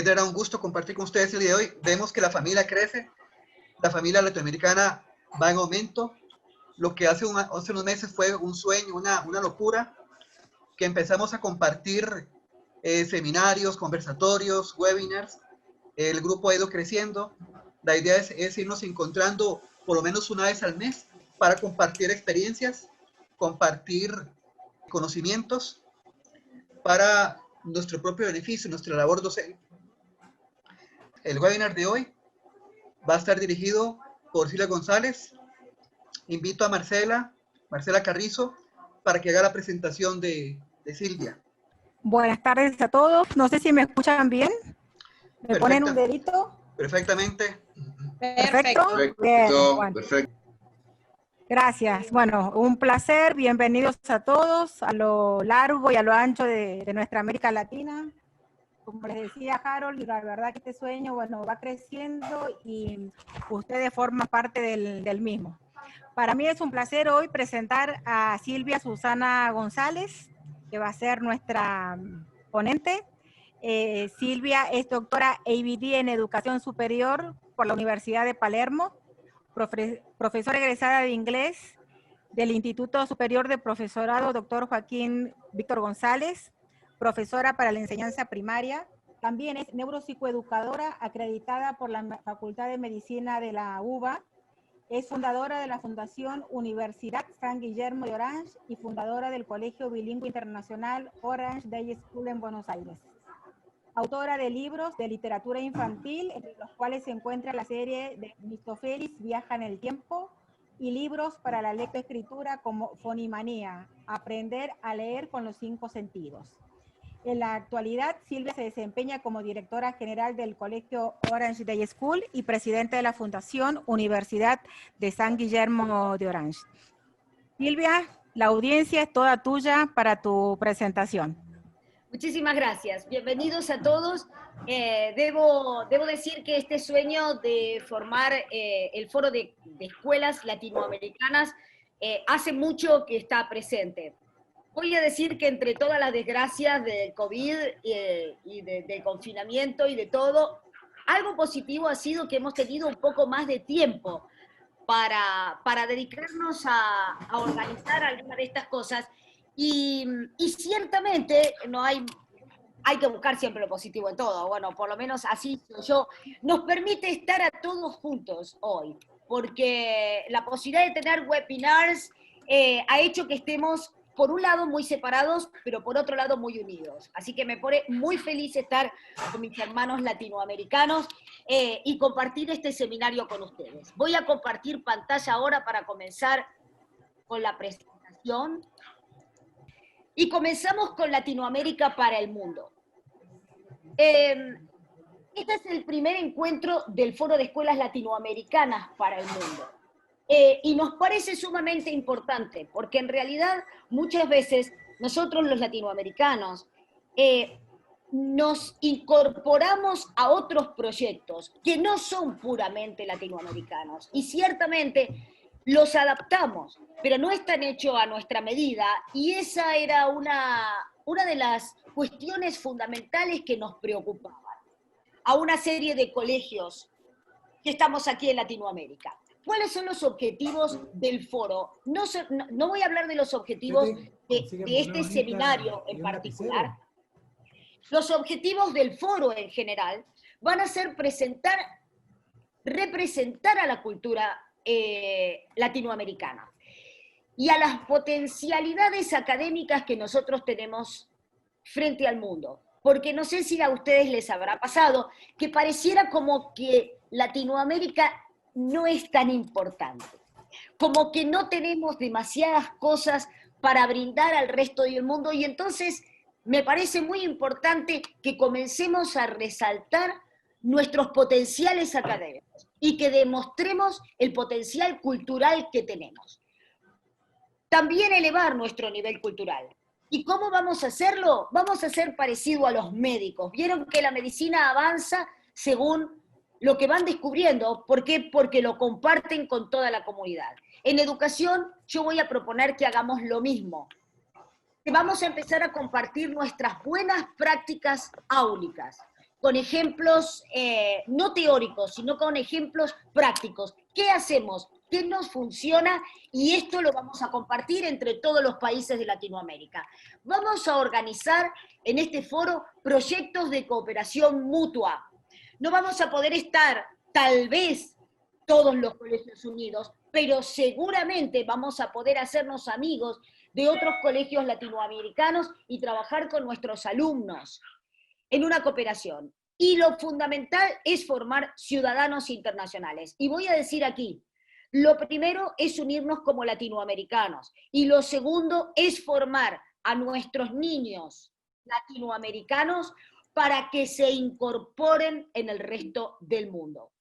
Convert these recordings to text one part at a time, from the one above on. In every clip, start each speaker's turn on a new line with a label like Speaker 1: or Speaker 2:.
Speaker 1: Era un gusto compartir con ustedes el día de hoy. Vemos que la familia crece, la familia latinoamericana va en aumento. Lo que hace unos meses fue un sueño, una locura, que empezamos a compartir seminarios, conversatorios, webinars. El grupo ha ido creciendo. La idea es irnos encontrando por lo menos una vez al mes para compartir experiencias, compartir conocimientos para nuestro propio beneficio, nuestra labor docente. El webinar de hoy va a estar dirigido por Silvia González. Invito a Marcela Carrizo, para que haga la presentación de Silvia.
Speaker 2: Buenas tardes a todos. No sé si me escuchan bien. ¿Me ponen un dedito?
Speaker 1: Perfectamente.
Speaker 2: Perfecto. Bien, bueno. Perfecto. Gracias. Bueno, un placer. Bienvenidos a todos a lo largo y a lo ancho de nuestra América Latina. Como les decía Harold, la verdad que este sueño, bueno, va creciendo y ustedes forman parte del mismo. Para mí es un placer hoy presentar a Silvia Susana González, que va a ser nuestra ponente. Silvia es doctora ABD en Educación Superior por la Universidad de Palermo, profesora egresada de inglés del Instituto Superior de Profesorado Dr. Joaquín Víctor González, profesora para la enseñanza primaria. También es neuropsicoeducadora acreditada por la Facultad de Medicina de la UBA. Es fundadora de la Fundación Universidad San Guillermo de Orange y fundadora del Colegio Bilingüe Internacional Orange Day School en Buenos Aires. Autora de libros de literatura infantil, entre los cuales se encuentra la serie de Mistofelis Viaja en el Tiempo, y libros para la lectoescritura como Fonimanía, Aprender a leer con los 5 sentidos. En la actualidad, Silvia se desempeña como directora general del Colegio Orange Day School y presidenta de la Fundación Universidad de San Guillermo de Orange. Silvia, la audiencia es toda tuya para tu presentación.
Speaker 3: Muchísimas gracias. Bienvenidos a todos. Debo decir que este sueño de formar el foro de escuelas latinoamericanas hace mucho que está presente. Voy a decir que entre todas las desgracias del COVID y del confinamiento y de todo, algo positivo ha sido que hemos tenido un poco más de tiempo para dedicarnos a organizar alguna de estas cosas. Y ciertamente no hay que buscar siempre lo positivo en todo. Bueno, por lo menos así soy yo. Nos permite estar a todos juntos hoy, porque la posibilidad de tener webinars ha hecho que estemos, por un lado, muy separados, pero por otro lado, muy unidos. Así que me pone muy feliz estar con mis hermanos latinoamericanos y compartir este seminario con ustedes. Voy a compartir pantalla ahora para comenzar con la presentación. Y comenzamos con Latinoamérica para el mundo. Este es el primer encuentro del Foro de Escuelas Latinoamericanas para el mundo. Y nos parece sumamente importante, porque en realidad muchas veces nosotros los latinoamericanos nos incorporamos a otros proyectos que no son puramente latinoamericanos. Y ciertamente los adaptamos, pero no están hechos a nuestra medida, y esa era una de las cuestiones fundamentales que nos preocupaban a una serie de colegios que estamos aquí en Latinoamérica. ¿Cuáles son los objetivos del foro? No voy a hablar de los objetivos de este seminario en particular. Los objetivos del foro en general van a ser representar a la cultura latinoamericana y a las potencialidades académicas que nosotros tenemos frente al mundo. Porque no sé si a ustedes les habrá pasado que pareciera como que Latinoamérica no es tan importante, como que no tenemos demasiadas cosas para brindar al resto del mundo, y entonces me parece muy importante que comencemos a resaltar nuestros potenciales académicos y que demostremos el potencial cultural que tenemos. También elevar nuestro nivel cultural. ¿Y cómo vamos a hacerlo? Vamos a hacer parecido a los médicos. Vieron que la medicina avanza según lo que van descubriendo. ¿Por qué? Porque lo comparten con toda la comunidad. En educación yo voy a proponer que hagamos lo mismo. Que vamos a empezar a compartir nuestras buenas prácticas áulicas. con ejemplos no teóricos, sino con ejemplos prácticos. ¿Qué hacemos? ¿Qué nos funciona? Y esto lo vamos a compartir entre todos los países de Latinoamérica. Vamos a organizar en este foro proyectos de cooperación mutua. No vamos a poder estar, tal vez, todos los colegios unidos, pero seguramente vamos a poder hacernos amigos de otros colegios latinoamericanos y trabajar con nuestros alumnos en una cooperación. Y lo fundamental es formar ciudadanos internacionales. Y voy a decir aquí, lo primero es unirnos como latinoamericanos, y lo segundo es formar a nuestros niños latinoamericanos para que se incorporen en el resto del mundo.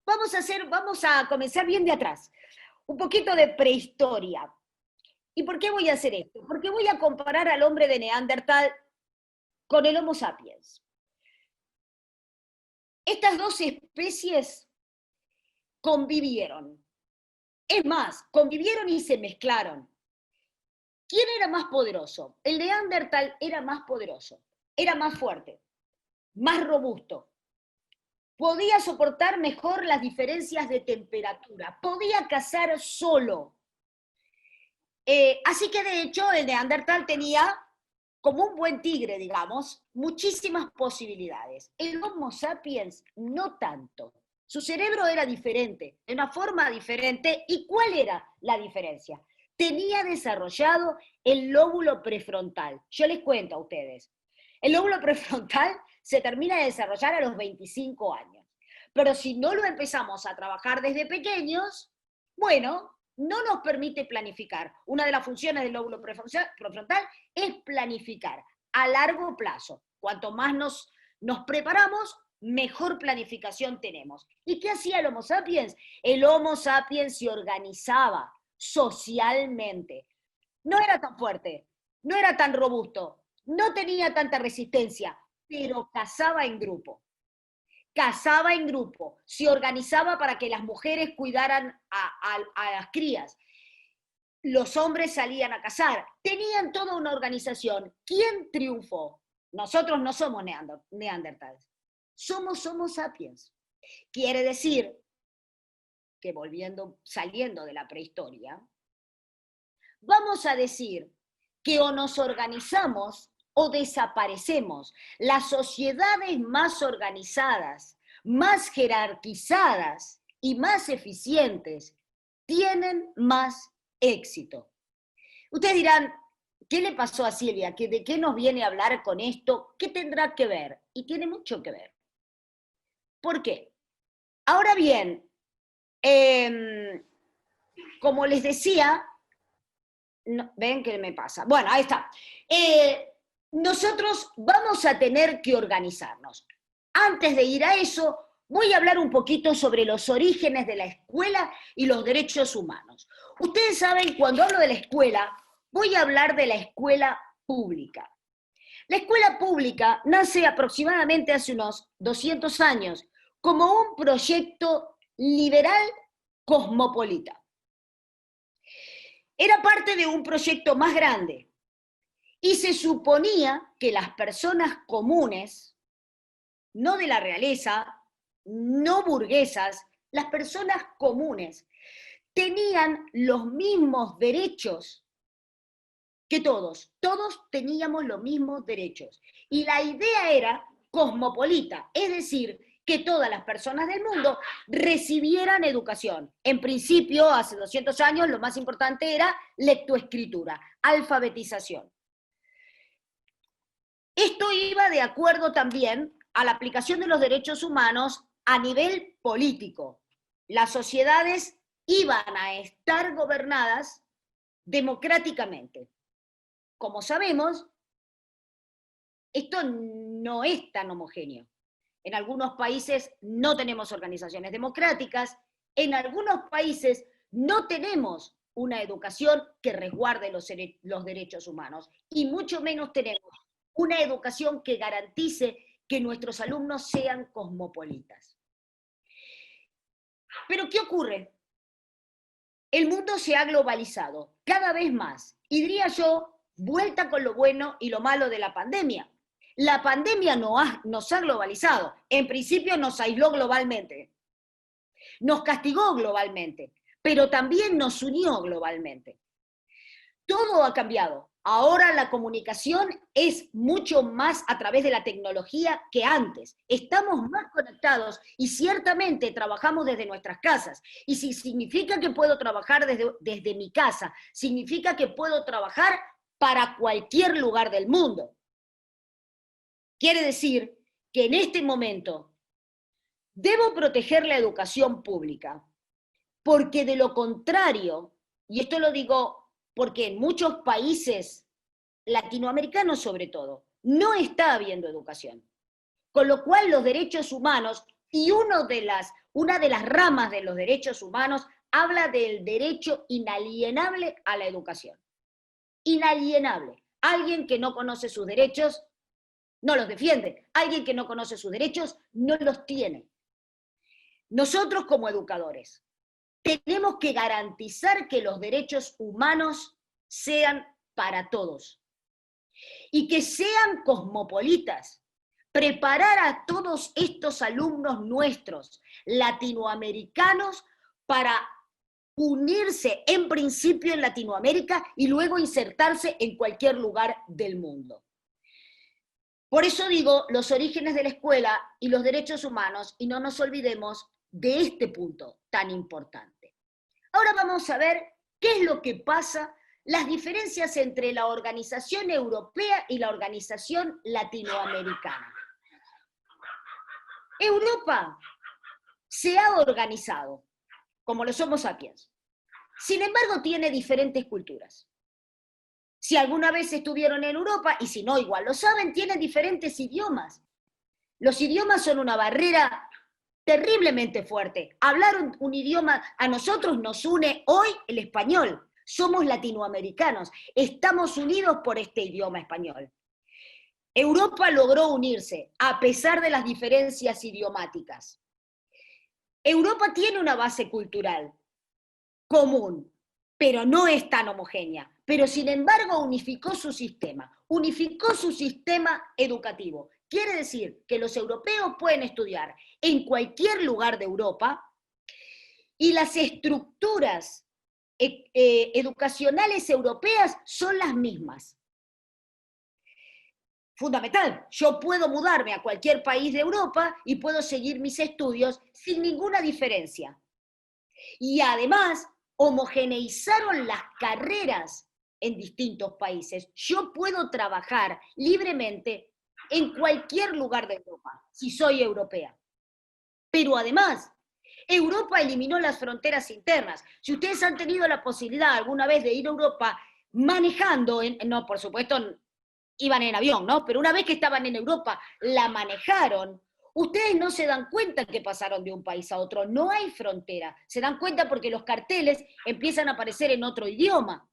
Speaker 3: Vamos a comenzar bien de atrás, un poquito de prehistoria. ¿Y por qué voy a hacer esto? Porque voy a comparar al hombre de Neandertal con el Homo sapiens. Estas dos especies convivieron. Es más, convivieron y se mezclaron. ¿Quién era más poderoso? El Neandertal era más poderoso, era más fuerte, más robusto. Podía soportar mejor las diferencias de temperatura, podía cazar solo. Así que de hecho el Neandertal tenía, como un buen tigre, digamos, muchísimas posibilidades. El Homo sapiens no tanto. Su cerebro era diferente, de una forma diferente. ¿Y cuál era la diferencia? Tenía desarrollado el lóbulo prefrontal. Yo les cuento a ustedes. El lóbulo prefrontal se termina de desarrollar a los 25 años. Pero si no lo empezamos a trabajar desde pequeños, bueno, no nos permite planificar. Una de las funciones del lóbulo prefrontal es planificar a largo plazo. Cuanto más nos preparamos, mejor planificación tenemos. ¿Y qué hacía el Homo sapiens? El Homo sapiens se organizaba socialmente. No era tan fuerte, no era tan robusto, no tenía tanta resistencia, pero cazaba en grupo. Cazaba en grupo, se organizaba para que las mujeres cuidaran a las crías. Los hombres salían a cazar, tenían toda una organización. ¿Quién triunfó? Nosotros no somos neandertales, somos Homo sapiens. Quiere decir que saliendo de la prehistoria, vamos a decir que o nos organizamos o desaparecemos. Las sociedades más organizadas, más jerarquizadas y más eficientes tienen más éxito. Ustedes dirán, ¿qué le pasó a Silvia? ¿De qué nos viene a hablar con esto? ¿Qué tendrá que ver? Y tiene mucho que ver. ¿Por qué? Ahora bien, como les decía, ¿ven qué me pasa? Bueno, ahí está. Nosotros vamos a tener que organizarnos. Antes de ir a eso, voy a hablar un poquito sobre los orígenes de la escuela y los derechos humanos. Ustedes saben, cuando hablo de la escuela, voy a hablar de la escuela pública. La escuela pública nace aproximadamente hace unos 200 años como un proyecto liberal cosmopolita. Era parte de un proyecto más grande y se suponía que las personas comunes, no de la realeza, no burguesas, las personas comunes, tenían los mismos derechos que todos. Todos teníamos los mismos derechos. Y la idea era cosmopolita, es decir, que todas las personas del mundo recibieran educación. En principio, hace 200 años, lo más importante era lectoescritura, alfabetización. Esto iba de acuerdo también a la aplicación de los derechos humanos a nivel político. Las sociedades iban a estar gobernadas democráticamente. Como sabemos, esto no es tan homogéneo. En algunos países no tenemos organizaciones democráticas, en algunos países no tenemos una educación que resguarde los derechos humanos, y mucho menos tenemos una educación que garantice que nuestros alumnos sean cosmopolitas. Pero ¿qué ocurre? El mundo se ha globalizado cada vez más, y diría yo, vuelta con lo bueno y lo malo de la pandemia. La pandemia nos ha globalizado. En principio nos aisló globalmente. Nos castigó globalmente, pero también nos unió globalmente. Todo ha cambiado. Ahora la comunicación es mucho más a través de la tecnología que antes. Estamos más conectados y ciertamente trabajamos desde nuestras casas. Y si significa que puedo trabajar desde mi casa, significa que puedo trabajar para cualquier lugar del mundo. Quiere decir que en este momento debo proteger la educación pública, porque de lo contrario, y esto lo digo porque en muchos países latinoamericanos sobre todo, no está habiendo educación. Con lo cual los derechos humanos, y una de las ramas de los derechos humanos, habla del derecho inalienable a la educación. Inalienable. Alguien que no conoce sus derechos no los defiende. Alguien que no conoce sus derechos no los tiene. Nosotros como educadores tenemos que garantizar que los derechos humanos sean para todos y que sean cosmopolitas. Preparar a todos estos alumnos nuestros, latinoamericanos, para unirse en principio en Latinoamérica y luego insertarse en cualquier lugar del mundo. Por eso digo los orígenes de la escuela y los derechos humanos, y no nos olvidemos de este punto tan importante. Ahora vamos a ver qué es lo que pasa, las diferencias entre la organización europea y la organización latinoamericana. Europa se ha organizado, como los Homo sapiens. Sin embargo, tiene diferentes culturas. Si alguna vez estuvieron en Europa, y si no, igual lo saben, tienen diferentes idiomas. Los idiomas son una barrera terriblemente fuerte. Hablar un idioma, a nosotros nos une hoy el español. Somos latinoamericanos, estamos unidos por este idioma español. Europa logró unirse, a pesar de las diferencias idiomáticas. Europa tiene una base cultural común, pero no es tan homogénea. Pero sin embargo unificó su sistema educativo. Quiere decir que los europeos pueden estudiar en cualquier lugar de Europa y las estructuras educacionales europeas son las mismas. Fundamental, yo puedo mudarme a cualquier país de Europa y puedo seguir mis estudios sin ninguna diferencia. Y además, homogeneizaron las carreras en distintos países. Yo puedo trabajar libremente en cualquier lugar de Europa, si soy europea. Pero además, Europa eliminó las fronteras internas. Si ustedes han tenido la posibilidad alguna vez de ir a Europa manejando, no, por supuesto, iban en avión, ¿no? Pero una vez que estaban en Europa, la manejaron, ustedes no se dan cuenta que pasaron de un país a otro, no hay frontera. Se dan cuenta porque los carteles empiezan a aparecer en otro idioma.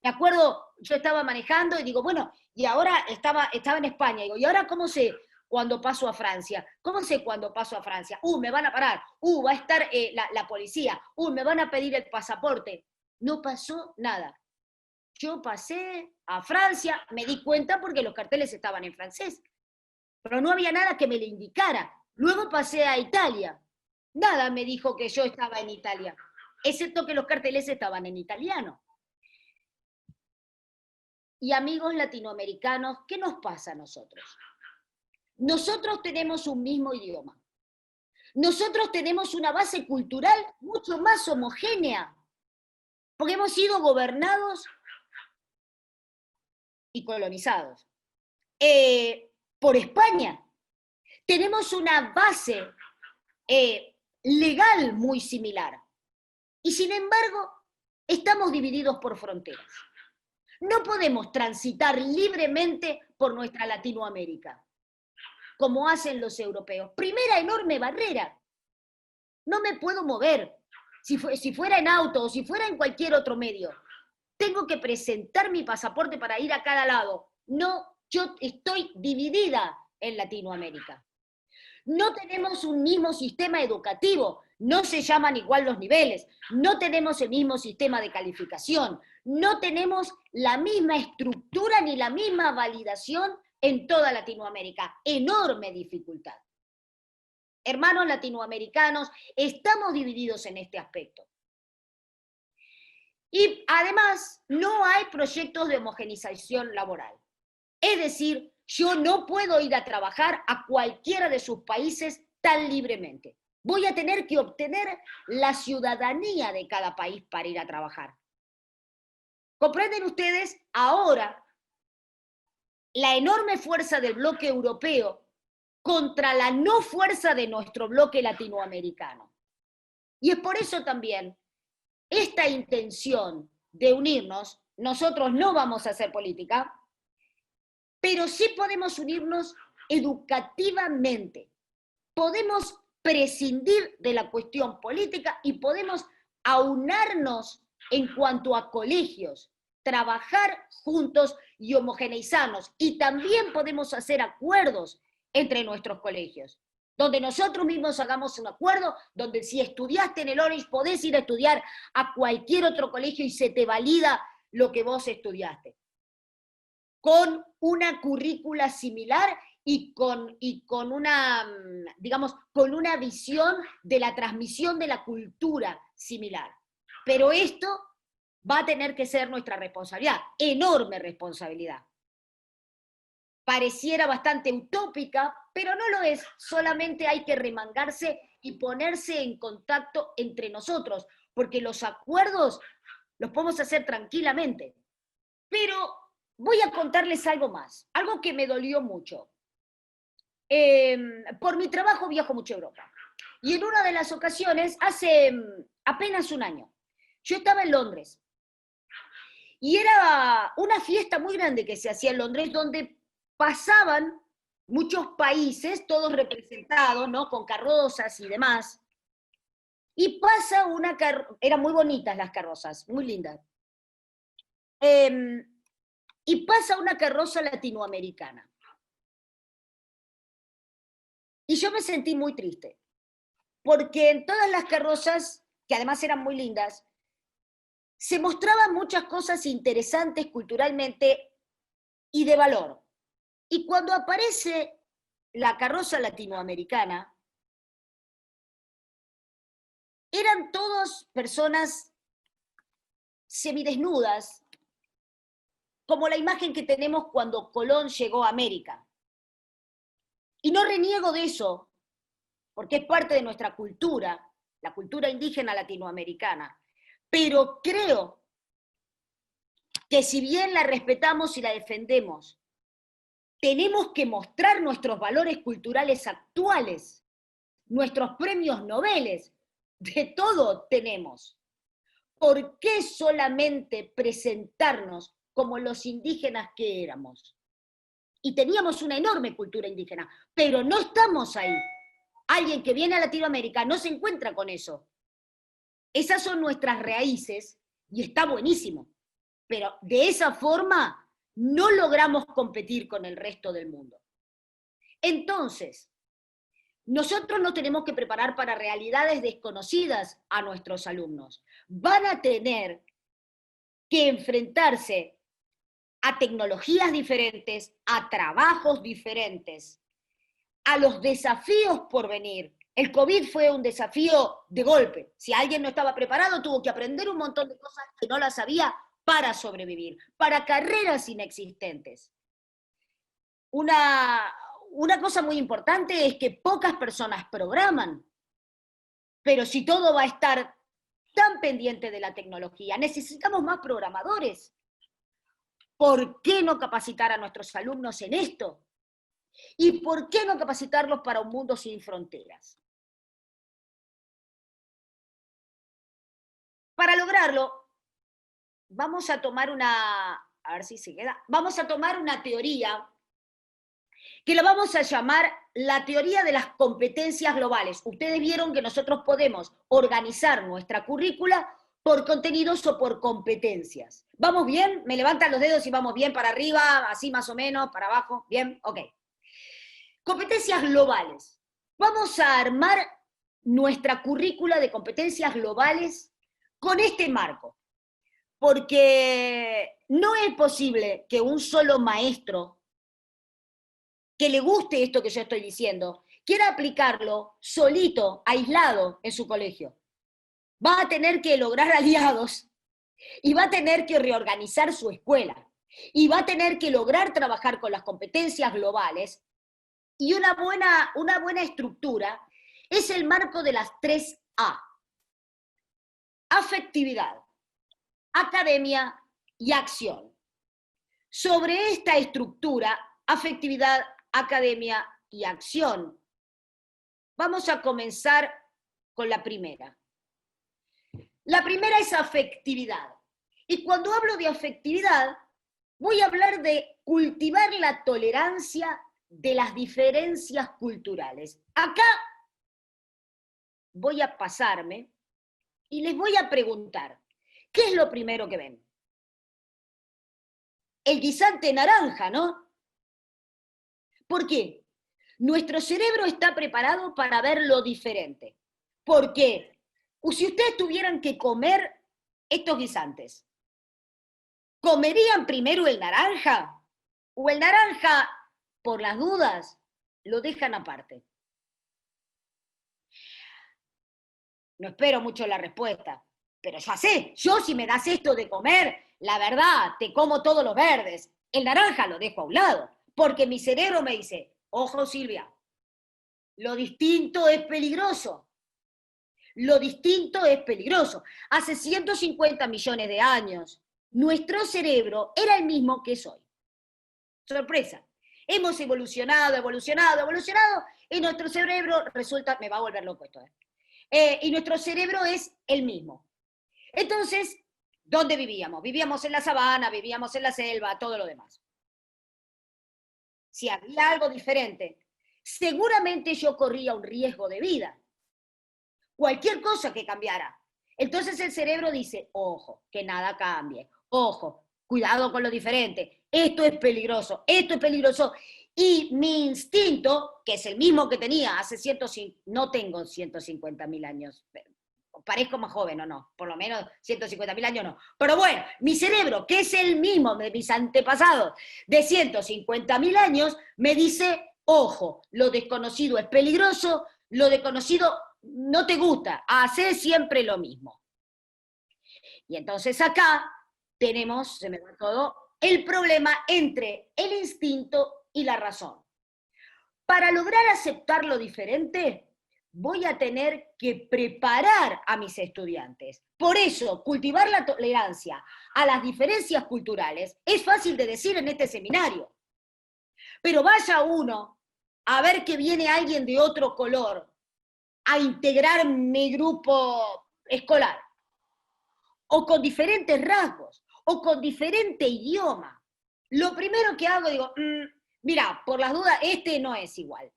Speaker 3: Me acuerdo, yo estaba manejando y digo, bueno, y ahora estaba en España, digo, ¿y ahora cómo sé cuando paso a Francia? ¿Cómo sé cuando paso a Francia? Me van a parar, va a estar la policía, me van a pedir el pasaporte. No pasó nada. Yo pasé a Francia, me di cuenta porque los carteles estaban en francés, pero no había nada que me lo indicara. Luego pasé a Italia, nada me dijo que yo estaba en Italia, excepto que los carteles estaban en italiano. Y amigos latinoamericanos, ¿qué nos pasa a nosotros? Nosotros tenemos un mismo idioma. Nosotros tenemos una base cultural mucho más homogénea, porque hemos sido gobernados y colonizados por España. Tenemos una base legal muy similar. Y sin embargo, estamos divididos por fronteras. No podemos transitar libremente por nuestra Latinoamérica, como hacen los europeos. Primera enorme barrera. No me puedo mover. Si fuera en auto o si fuera en cualquier otro medio, tengo que presentar mi pasaporte para ir a cada lado. No, yo estoy dividida en Latinoamérica. No tenemos un mismo sistema educativo, no se llaman igual los niveles, no tenemos el mismo sistema de calificación, no tenemos la misma estructura ni la misma validación en toda Latinoamérica. Enorme dificultad. Hermanos latinoamericanos, estamos divididos en este aspecto. Y además, no hay proyectos de homogenización laboral. Es decir, yo no puedo ir a trabajar a cualquiera de sus países tan libremente. Voy a tener que obtener la ciudadanía de cada país para ir a trabajar. ¿Comprenden ustedes? Ahora, la enorme fuerza del bloque europeo contra la no fuerza de nuestro bloque latinoamericano. Y es por eso también esta intención de unirnos. Nosotros no vamos a hacer política, pero sí podemos unirnos educativamente. Podemos prescindir de la cuestión política y podemos aunarnos en cuanto a colegios, trabajar juntos y homogeneizarnos. Y también podemos hacer acuerdos entre nuestros colegios, donde nosotros mismos hagamos un acuerdo, donde si estudiaste en el Orange podés ir a estudiar a cualquier otro colegio y se te valida lo que vos estudiaste, con una currícula similar y con una, digamos, con una visión de la transmisión de la cultura similar. Pero esto va a tener que ser nuestra responsabilidad, enorme responsabilidad. Pareciera bastante utópica, pero no lo es. Solamente hay que remangarse y ponerse en contacto entre nosotros, porque los acuerdos los podemos hacer tranquilamente. Pero voy a contarles algo más, algo que me dolió mucho. Por mi trabajo viajo mucho a Europa. Y en una de las ocasiones, hace apenas un año, yo estaba en Londres. Y era una fiesta muy grande que se hacía en Londres, donde pasaban muchos países, todos representados, ¿no? Con carrozas y demás. Y pasa una carroza, eran muy bonitas las carrozas, muy lindas. Y pasa una carroza latinoamericana. Y yo me sentí muy triste, porque en todas las carrozas, que además eran muy lindas, se mostraban muchas cosas interesantes culturalmente y de valor. Y cuando aparece la carroza latinoamericana, eran todas personas semidesnudas, como la imagen que tenemos cuando Colón llegó a América. Y no reniego de eso, porque es parte de nuestra cultura, la cultura indígena latinoamericana, pero creo que si bien la respetamos y la defendemos, tenemos que mostrar nuestros valores culturales actuales, nuestros premios Nobel, de todo tenemos. ¿Por qué solamente presentarnos como los indígenas que éramos? Y teníamos una enorme cultura indígena, pero no estamos ahí. Alguien que viene a Latinoamérica no se encuentra con eso. Esas son nuestras raíces y está buenísimo, pero de esa forma no logramos competir con el resto del mundo. Entonces, nosotros nos tenemos que preparar para realidades desconocidas a nuestros alumnos. Van a tener que enfrentarse a tecnologías diferentes, a trabajos diferentes, a los desafíos por venir. El COVID fue un desafío de golpe. Si alguien no estaba preparado, tuvo que aprender un montón de cosas que no las sabía para sobrevivir, para carreras inexistentes. Una cosa muy importante es que pocas personas programan, pero si todo va a estar tan pendiente de la tecnología, necesitamos más programadores. ¿Por qué no capacitar a nuestros alumnos en esto? ¿Y por qué no capacitarlos para un mundo sin fronteras? Para lograrlo, vamos a tomar a ver si se queda, vamos a tomar una teoría que la vamos a llamar la teoría de las competencias globales. Ustedes vieron que nosotros podemos organizar nuestra currícula por contenidos o por competencias. ¿Vamos bien? ¿Me levantan los dedos y vamos bien para arriba, así más o menos, para abajo? ¿Bien? Ok. Competencias globales. Vamos a armar nuestra currícula de competencias globales con este marco, porque no es posible que un solo maestro que le guste esto que yo estoy diciendo, quiera aplicarlo solito, aislado en su colegio. Va a tener que lograr aliados y va a tener que reorganizar su escuela y va a tener que lograr trabajar con las competencias globales, y una buena estructura es el marco de las 3A. Afectividad, academia y acción. Sobre esta estructura, afectividad, academia y acción, vamos a comenzar con la primera. La primera es afectividad. Y cuando hablo de afectividad, voy a hablar de cultivar la tolerancia de las diferencias culturales. Acá voy a pasarme y les voy a preguntar, ¿qué es lo primero que ven? El guisante naranja, ¿no? ¿Por qué? Nuestro cerebro está preparado para ver lo diferente. ¿Por qué? Si ustedes tuvieran que comer estos guisantes, ¿comerían primero el naranja? ¿O el naranja, por las dudas, lo dejan aparte? No espero mucho la respuesta, pero ya sé, yo si me das esto de comer, la verdad, te como todos los verdes. El naranja lo dejo a un lado, porque mi cerebro me dice, ojo Silvia, lo distinto es peligroso. Lo distinto es peligroso. Hace 150 millones de años, nuestro cerebro era el mismo que es hoy. Sorpresa. Hemos evolucionado, y nuestro cerebro resulta, me va a volver loco esto, y nuestro cerebro es el mismo. Entonces, ¿dónde vivíamos? Vivíamos en la sabana, vivíamos en la selva, todo lo demás. Si había algo diferente, seguramente yo corría un riesgo de vida. Cualquier cosa que cambiara. Entonces el cerebro dice, ojo, que nada cambie. Ojo, cuidado con lo diferente. Esto es peligroso, esto es peligroso. Y mi instinto, que es el mismo que tenía hace no tengo 150.000 años, parezco más joven o no, por lo menos 150.000 años no. Pero bueno, mi cerebro, que es el mismo de mis antepasados de 150.000 años, me dice, ojo, lo desconocido es peligroso, lo desconocido no te gusta, hace siempre lo mismo. Y entonces acá tenemos, se me va todo, el problema entre el instinto y la razón. Para lograr aceptar lo diferente, voy a tener que preparar a mis estudiantes. Por eso, cultivar la tolerancia a las diferencias culturales es fácil de decir en este seminario. Pero vaya uno a ver que viene alguien de otro color a integrar mi grupo escolar, o con diferentes rasgos, o con diferente idioma. Lo primero que hago, digo, mira, por las dudas, este no es igual.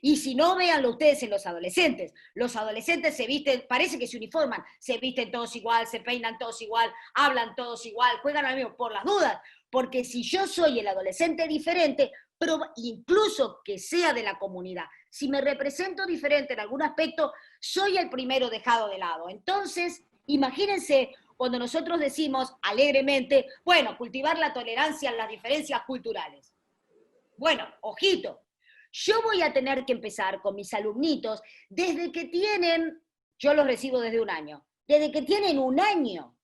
Speaker 3: Y si no, véanlo ustedes en los adolescentes. Los adolescentes se visten, parece que se uniforman, se visten todos igual, se peinan todos igual, hablan todos igual, juegan al mismo, por las dudas. Porque si yo soy el adolescente diferente, pero incluso que sea de la comunidad, si me represento diferente en algún aspecto, soy el primero dejado de lado. Entonces, imagínense cuando nosotros decimos alegremente, bueno, cultivar la tolerancia en las diferencias culturales. Bueno, ojito, yo voy a tener que empezar con mis alumnitos desde que tienen, yo los recibo desde un año, desde que tienen un año.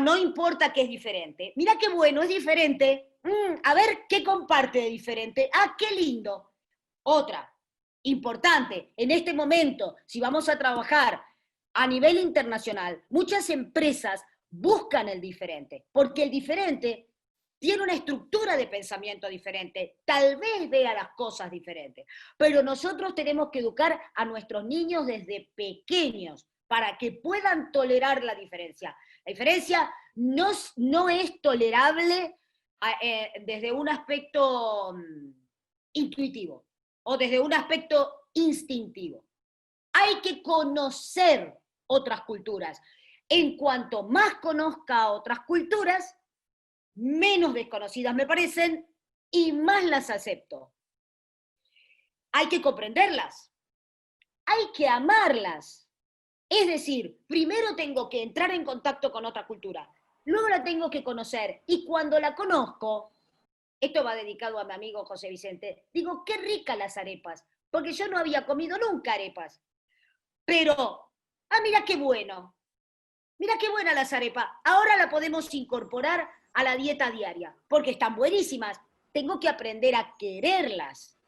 Speaker 3: No importa que es diferente. Mira qué bueno, es diferente. A ver qué comparte de diferente. Qué lindo. Otra, importante, en este momento, si vamos a trabajar a nivel internacional, muchas empresas buscan el diferente, porque el diferente tiene una estructura de pensamiento diferente, tal vez vea las cosas diferentes, pero nosotros tenemos que educar a nuestros niños desde pequeños para que puedan tolerar la diferencia. La diferencia no es tolerable desde un aspecto intuitivo o desde un aspecto instintivo. Hay que conocer otras culturas. En cuanto más conozca otras culturas, menos desconocidas me parecen y más las acepto. Hay que comprenderlas, hay que amarlas. Es decir, primero tengo que entrar en contacto con otra cultura, luego la tengo que conocer, y cuando la conozco, esto va dedicado a mi amigo José Vicente, digo, qué ricas las arepas, porque yo no había comido nunca arepas, pero, mira qué bueno, mira qué buenas las arepas, ahora la podemos incorporar a la dieta diaria, porque están buenísimas, tengo que aprender a quererlas.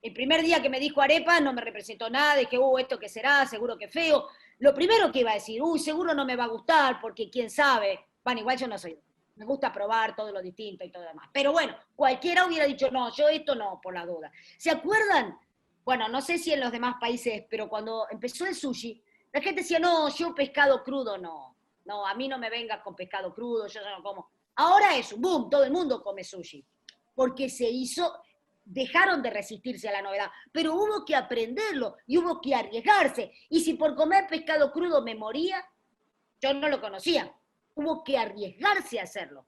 Speaker 3: El primer día que me dijo arepa no me representó nada, dije, ¿esto qué será? Seguro que feo. Lo primero que iba a decir, seguro no me va a gustar, porque quién sabe. Bueno, igual yo no soy, me gusta probar todo lo distinto y todo lo demás. Pero bueno, cualquiera hubiera dicho, no, yo esto no, por la duda. ¿Se acuerdan? Bueno, no sé si en los demás países, pero cuando empezó el sushi, la gente decía, no, yo pescado crudo no. No, a mí no me vengas con pescado crudo, yo no como. Ahora es un boom, todo el mundo come sushi. Porque se hizo, dejaron de resistirse a la novedad, pero hubo que aprenderlo y hubo que arriesgarse. Y si por comer pescado crudo me moría, yo no lo conocía. Hubo que arriesgarse a hacerlo.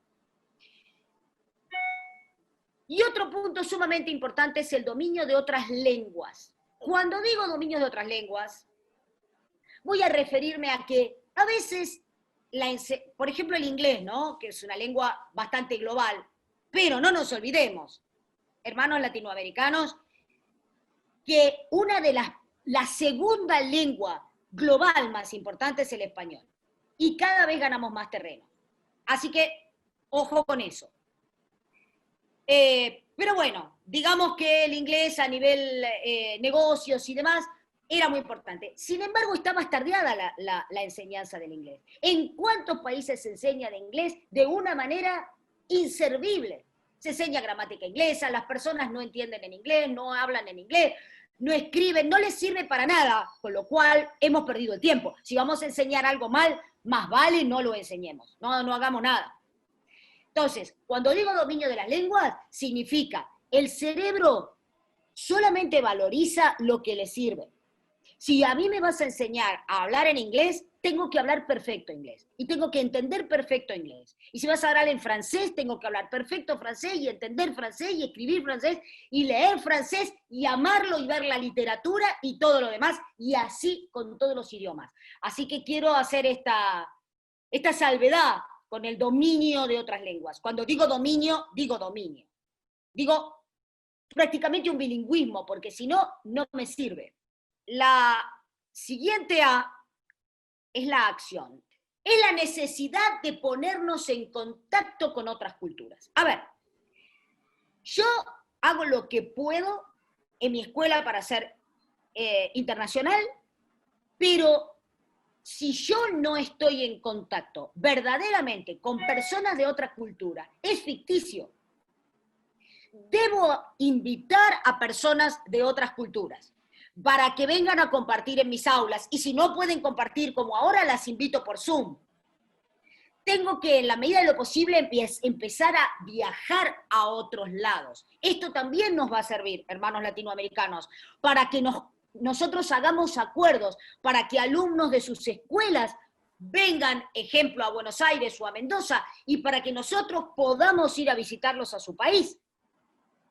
Speaker 3: Y otro punto sumamente importante es el dominio de otras lenguas. Cuando digo dominio de otras lenguas, voy a referirme a que a veces, por ejemplo el inglés, ¿no? Que es una lengua bastante global, pero no nos olvidemos, hermanos latinoamericanos, que la segunda lengua global más importante es el español. Y cada vez ganamos más terreno. Así que, ojo con eso. Pero bueno, digamos que el inglés a nivel negocios y demás era muy importante. Sin embargo, está bastardeada la enseñanza del inglés. ¿En cuántos países se enseña de inglés de una manera inservible? Se enseña gramática inglesa, las personas no entienden en inglés, no hablan en inglés, no escriben, no les sirve para nada, con lo cual hemos perdido el tiempo. Si vamos a enseñar algo mal, más vale no lo enseñemos, no hagamos nada. Entonces, cuando digo dominio de las lenguas, significa el cerebro solamente valoriza lo que le sirve. Si a mí me vas a enseñar a hablar en inglés, tengo que hablar perfecto inglés y tengo que entender perfecto inglés. Y si vas a hablar en francés, tengo que hablar perfecto francés y entender francés y escribir francés y leer francés y amarlo y ver la literatura y todo lo demás, y así con todos los idiomas. Así que quiero hacer esta salvedad con el dominio de otras lenguas. Cuando digo dominio, digo dominio. Digo prácticamente un bilingüismo, porque si no, no me sirve. La siguiente A es la acción. Es la necesidad de ponernos en contacto con otras culturas. A ver, yo hago lo que puedo en mi escuela para ser internacional, pero si yo no estoy en contacto verdaderamente con personas de otra cultura, es ficticio. Debo invitar a personas de otras culturas para que vengan a compartir en mis aulas, y si no pueden compartir como ahora, las invito por Zoom. Tengo que, en la medida de lo posible, empezar a viajar a otros lados. Esto también nos va a servir, hermanos latinoamericanos, para que nosotros hagamos acuerdos, para que alumnos de sus escuelas vengan, ejemplo, a Buenos Aires o a Mendoza, y para que nosotros podamos ir a visitarlos a su país.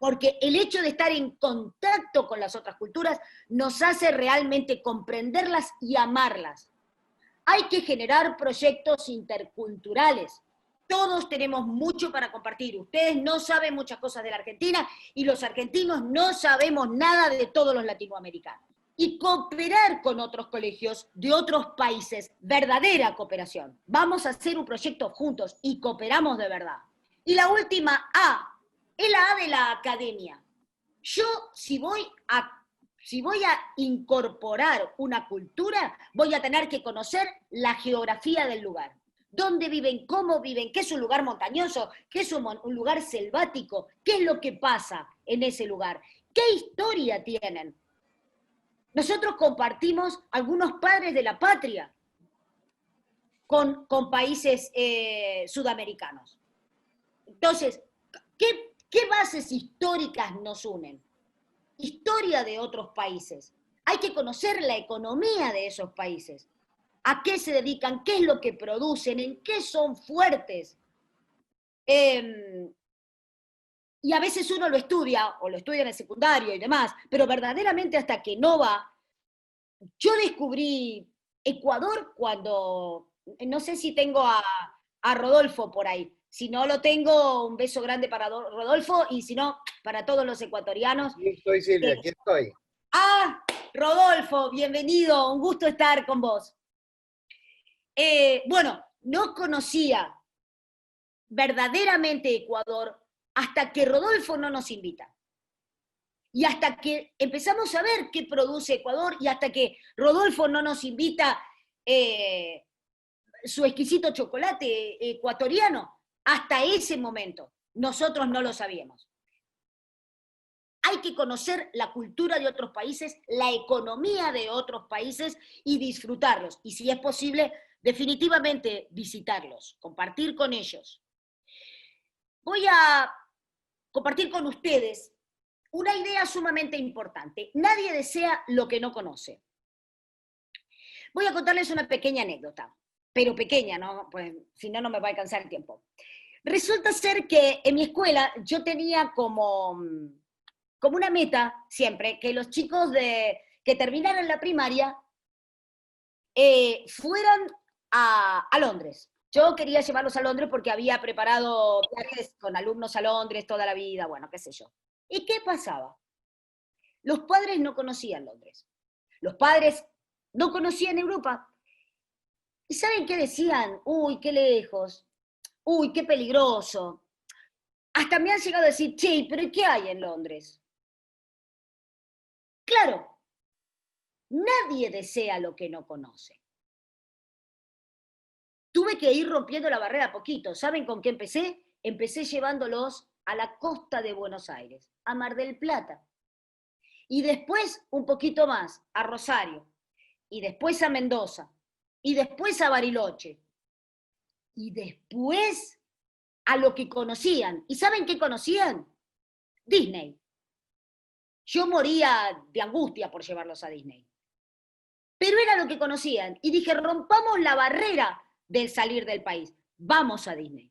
Speaker 3: Porque el hecho de estar en contacto con las otras culturas nos hace realmente comprenderlas y amarlas. Hay que generar proyectos interculturales. Todos tenemos mucho para compartir. Ustedes no saben muchas cosas de la Argentina y los argentinos no sabemos nada de todos los latinoamericanos. Y cooperar con otros colegios de otros países, verdadera cooperación. Vamos a hacer un proyecto juntos y cooperamos de verdad. Y la última A, es la A de la academia. Yo, si voy a incorporar una cultura, voy a tener que conocer la geografía del lugar. ¿Dónde viven? ¿Cómo viven? ¿Qué es un lugar montañoso? ¿Qué es un lugar selvático? ¿Qué es lo que pasa en ese lugar? ¿Qué historia tienen? Nosotros compartimos algunos padres de la patria con países sudamericanos. Entonces, ¿qué bases históricas nos unen? Historia de otros países. Hay que conocer la economía de esos países. ¿A qué se dedican? ¿Qué es lo que producen? ¿En qué son fuertes? Y a veces uno lo estudia, o lo estudia en el secundario y demás, pero verdaderamente hasta que no va. Yo descubrí Ecuador cuando no sé si tengo a Rodolfo por ahí. Si no lo tengo, un beso grande para Rodolfo, y si no, para todos los ecuatorianos.
Speaker 4: Aquí estoy, Silvia, aquí estoy.
Speaker 3: Ah, Rodolfo, bienvenido, un gusto estar con vos. Bueno, no conocía verdaderamente Ecuador hasta que Rodolfo no nos invita. Y hasta que empezamos a ver qué produce Ecuador, y hasta que Rodolfo no nos invita su exquisito chocolate ecuatoriano, hasta ese momento nosotros no lo sabíamos. Hay que conocer la cultura de otros países, la economía de otros países y disfrutarlos. Y si es posible, definitivamente visitarlos, compartir con ellos. Voy a compartir con ustedes una idea sumamente importante. Nadie desea lo que no conoce. Voy a contarles una pequeña anécdota, pero pequeña, ¿no? Pues, si no, no me va a alcanzar el tiempo. Resulta ser que en mi escuela yo tenía como una meta siempre que los chicos que terminaran la primaria fueran a Londres. Yo quería llevarlos a Londres porque había preparado viajes con alumnos a Londres toda la vida, bueno, qué sé yo. ¿Y qué pasaba? Los padres no conocían Londres. Los padres no conocían Europa. ¿Y saben qué decían? Uy, qué lejos. Uy, qué peligroso. Hasta me han llegado a decir, che, pero ¿qué hay en Londres? Claro, nadie desea lo que no conoce. Tuve que ir rompiendo la barrera a poquito. ¿Saben con qué empecé? Empecé llevándolos a la costa de Buenos Aires, a Mar del Plata. Y después un poquito más, a Rosario. Y después a Mendoza. Y después a Bariloche. Y después a lo que conocían. ¿Y saben qué conocían? Disney. Yo moría de angustia por llevarlos a Disney. Pero era lo que conocían. Y dije, rompamos la barrera del salir del país. Vamos a Disney.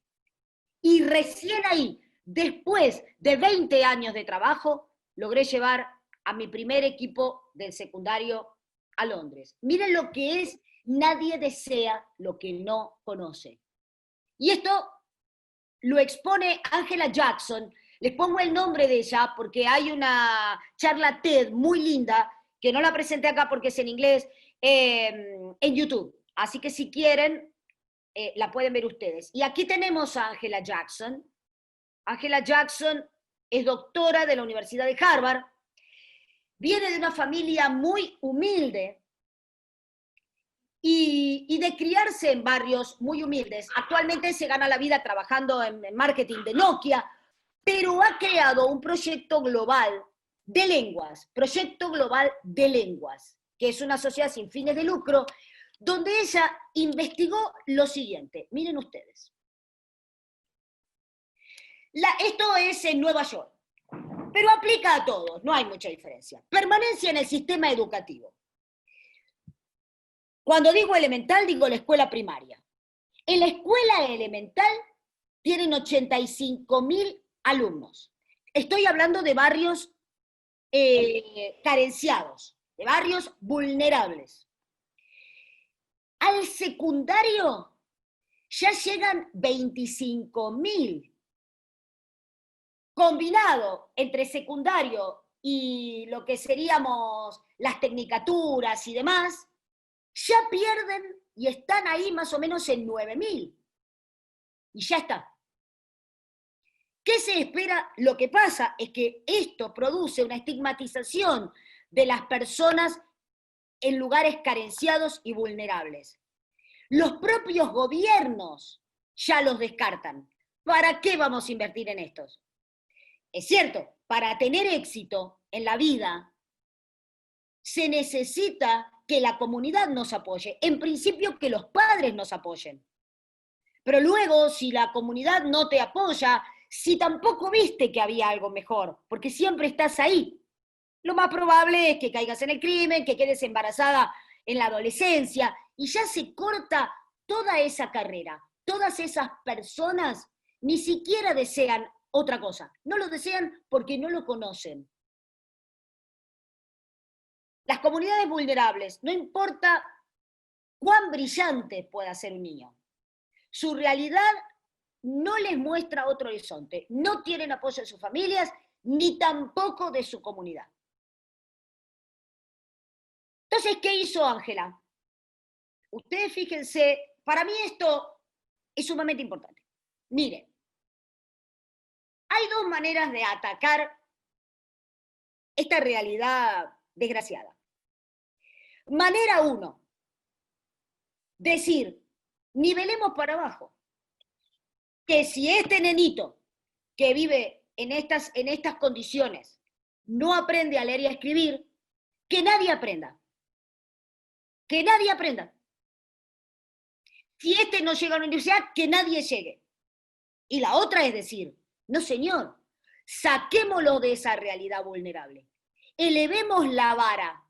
Speaker 3: Y recién ahí, después de 20 años de trabajo, logré llevar a mi primer equipo del secundario a Londres. Miren lo que es, nadie desea lo que no conoce. Y esto lo expone Angela Jackson. Les pongo el nombre de ella porque hay una charla TED muy linda, que no la presenté acá porque es en inglés, en YouTube. Así que si quieren, la pueden ver ustedes. Y aquí tenemos a Angela Jackson. Angela Jackson es doctora de la Universidad de Harvard. Viene de una familia muy humilde y de criarse en barrios muy humildes. Actualmente se gana la vida trabajando en marketing de Nokia, pero ha creado un proyecto global de lenguas, Proyecto Global de Lenguas, que es una sociedad sin fines de lucro, donde ella investigó lo siguiente. Miren ustedes. Esto es en Nueva York, pero aplica a todos, no hay mucha diferencia. Permanencia en el sistema educativo. Cuando digo elemental, digo la escuela primaria. En la escuela elemental tienen 85.000 alumnos. Estoy hablando de barrios carenciados, de barrios vulnerables. Al secundario ya llegan 25.000. Combinado entre secundario y lo que seríamos las tecnicaturas y demás, ya pierden y están ahí más o menos en 9.000. Y ya está. ¿Qué se espera? Lo que pasa es que esto produce una estigmatización de las personas en lugares carenciados y vulnerables. Los propios gobiernos ya los descartan. ¿Para qué vamos a invertir en estos? Es cierto, para tener éxito en la vida se necesita que la comunidad nos apoye. En principio, que los padres nos apoyen. Pero luego, si la comunidad no te apoya, si tampoco viste que había algo mejor, porque siempre estás ahí, lo más probable es que caigas en el crimen, que quedes embarazada en la adolescencia, y ya se corta toda esa carrera. Todas esas personas ni siquiera desean otra cosa. No lo desean porque no lo conocen. Las comunidades vulnerables, no importa cuán brillante puede ser un niño. Su realidad no les muestra otro horizonte, no tienen apoyo de sus familias, ni tampoco de su comunidad. Entonces, ¿qué hizo Ángela? Ustedes fíjense, para mí esto es sumamente importante. Miren, hay dos maneras de atacar esta realidad desgraciada. Manera uno, decir, nivelemos para abajo. Que si este nenito que vive en estas condiciones no aprende a leer y a escribir, que nadie aprenda. Que nadie aprenda. Si este no llega a la universidad, que nadie llegue. Y la otra es decir, no señor, saquémoslo de esa realidad vulnerable. Elevemos la vara,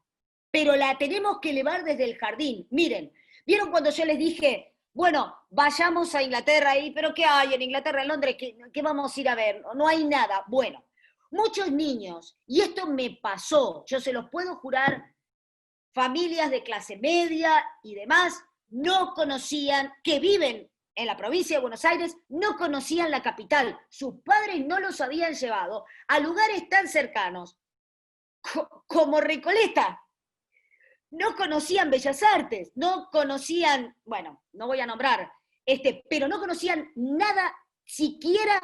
Speaker 3: pero la tenemos que elevar desde el jardín. Miren, ¿vieron cuando yo les dije, bueno, vayamos a Inglaterra ahí, pero ¿qué hay en Inglaterra, en Londres? ¿Qué vamos a ir a ver? No hay nada. Bueno, muchos niños, y esto me pasó, yo se los puedo jurar, familias de clase media y demás, no conocían, que viven en la provincia de Buenos Aires, no conocían la capital. Sus padres no los habían llevado a lugares tan cercanos como Recoleta. No conocían Bellas Artes, no conocían, bueno, no voy a nombrar, pero no conocían nada siquiera,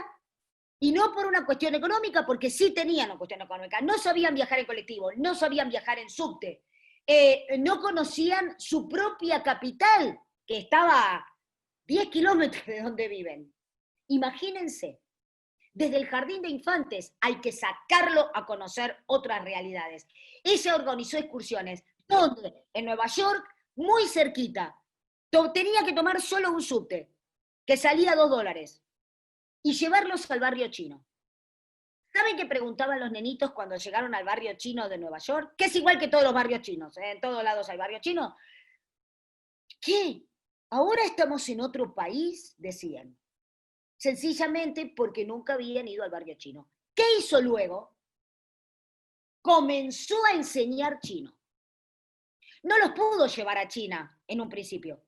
Speaker 3: y no por una cuestión económica, porque sí tenían una cuestión económica. No sabían viajar en colectivo, no sabían viajar en subte, no conocían su propia capital, que estaba a 10 kilómetros de donde viven. Imagínense, desde el jardín de infantes hay que sacarlo a conocer otras realidades. Ella organizó excursiones, donde en Nueva York, muy cerquita, tenía que tomar solo un subte, que salía $2, y llevarlos al barrio chino. ¿Saben qué preguntaban los nenitos cuando llegaron al barrio chino de Nueva York? Que es igual que todos los barrios chinos, en todos lados hay barrio chino. ¿Qué? ¿Ahora estamos en otro país? Decían. Sencillamente porque nunca habían ido al barrio chino. ¿Qué hizo luego? Comenzó a enseñar chino. No los pudo llevar a China en un principio,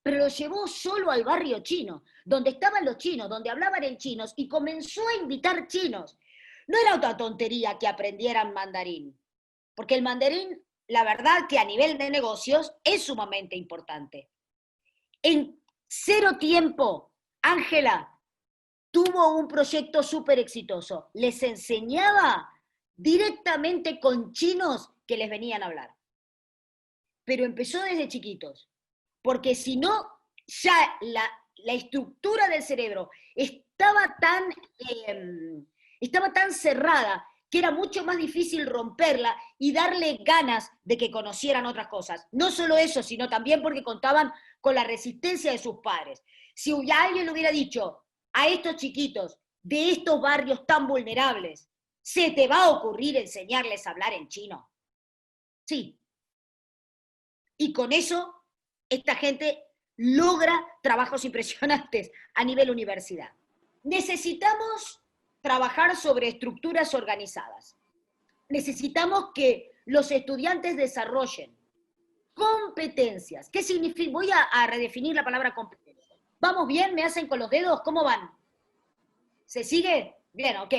Speaker 3: pero los llevó solo al barrio chino, donde estaban los chinos, donde hablaban en chinos, y comenzó a invitar chinos. No era otra tontería que aprendieran mandarín, porque el mandarín, la verdad que a nivel de negocios, es sumamente importante. En 0 tiempo, Ángela tuvo un proyecto súper exitoso. Les enseñaba directamente con chinos que les venían a hablar. Pero empezó desde chiquitos, porque si no, ya la estructura del cerebro estaba tan cerrada que era mucho más difícil romperla y darle ganas de que conocieran otras cosas. No solo eso, sino también porque contaban con la resistencia de sus padres. Si alguien le hubiera dicho a estos chiquitos de estos barrios tan vulnerables, ¿se te va a ocurrir enseñarles a hablar en chino? Sí. Y con eso, esta gente logra trabajos impresionantes a nivel universidad. Necesitamos trabajar sobre estructuras organizadas. Necesitamos que los estudiantes desarrollen competencias. ¿Qué significa? Voy a redefinir la palabra competencia. ¿Vamos bien? ¿Me hacen con los dedos? ¿Cómo van? ¿Se sigue? Bien, ok.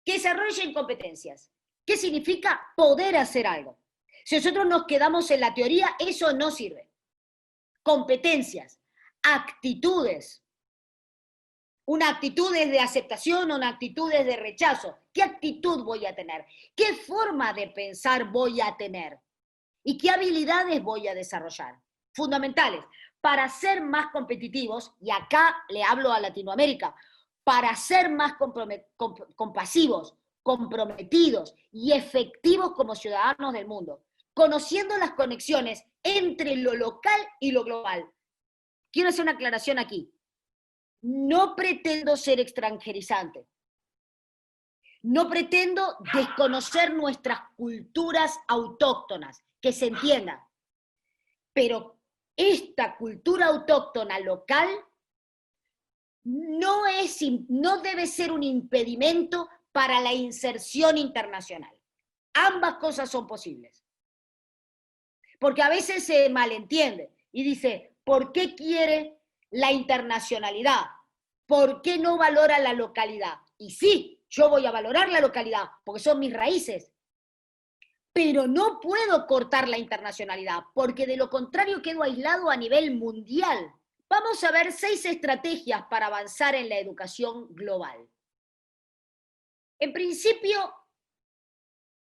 Speaker 3: Que desarrollen competencias. ¿Qué significa poder hacer algo? Si nosotros nos quedamos en la teoría, eso no sirve. Competencias, actitudes. Una actitud es de aceptación, una actitud es de rechazo. ¿Qué actitud voy a tener? ¿Qué forma de pensar voy a tener? ¿Y qué habilidades voy a desarrollar? Fundamentales. Para ser más competitivos, y acá le hablo a Latinoamérica, para ser más compasivos, comprometidos y efectivos como ciudadanos del mundo, conociendo las conexiones entre lo local y lo global. Quiero hacer una aclaración aquí. No pretendo ser extranjerizante. No pretendo desconocer nuestras culturas autóctonas, que se entienda. Pero esta cultura autóctona local no debe ser un impedimento para la inserción internacional. Ambas cosas son posibles. porque a veces se malentiende y dice, ¿por qué quiere la internacionalidad? ¿Por qué no valora la localidad? Y sí, yo voy a valorar la localidad, porque son mis raíces, pero no puedo cortar la internacionalidad, porque de lo contrario quedo aislado a nivel mundial. Vamos a ver 6 estrategias para avanzar en la educación global. En principio,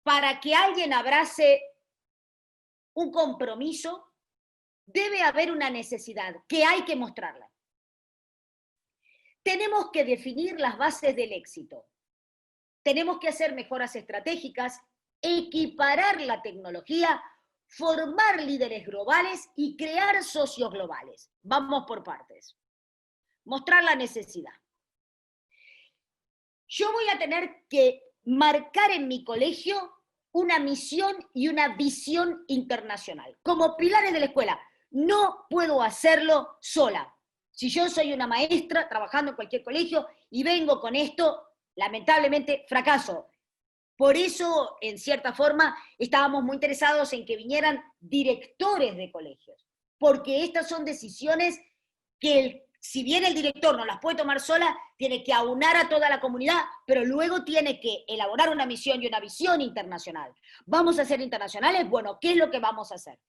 Speaker 3: para que alguien abrace un compromiso, debe haber una necesidad que hay que mostrarla. Tenemos que definir las bases del éxito. Tenemos que hacer mejoras estratégicas, equiparar la tecnología, formar líderes globales y crear socios globales. Vamos por partes. Mostrar la necesidad. Yo voy a tener que marcar en mi colegio una misión y una visión internacional, como pilares de la escuela. No puedo hacerlo sola. Si yo soy una maestra trabajando en cualquier colegio y vengo con esto, lamentablemente fracaso. Por eso, en cierta forma, estábamos muy interesados en que vinieran directores de colegios, porque estas son decisiones que, si bien el director no las puede tomar sola, tiene que aunar a toda la comunidad, pero luego tiene que elaborar una misión y una visión internacional. ¿Vamos a ser internacionales? Bueno, ¿qué es lo que vamos a hacer?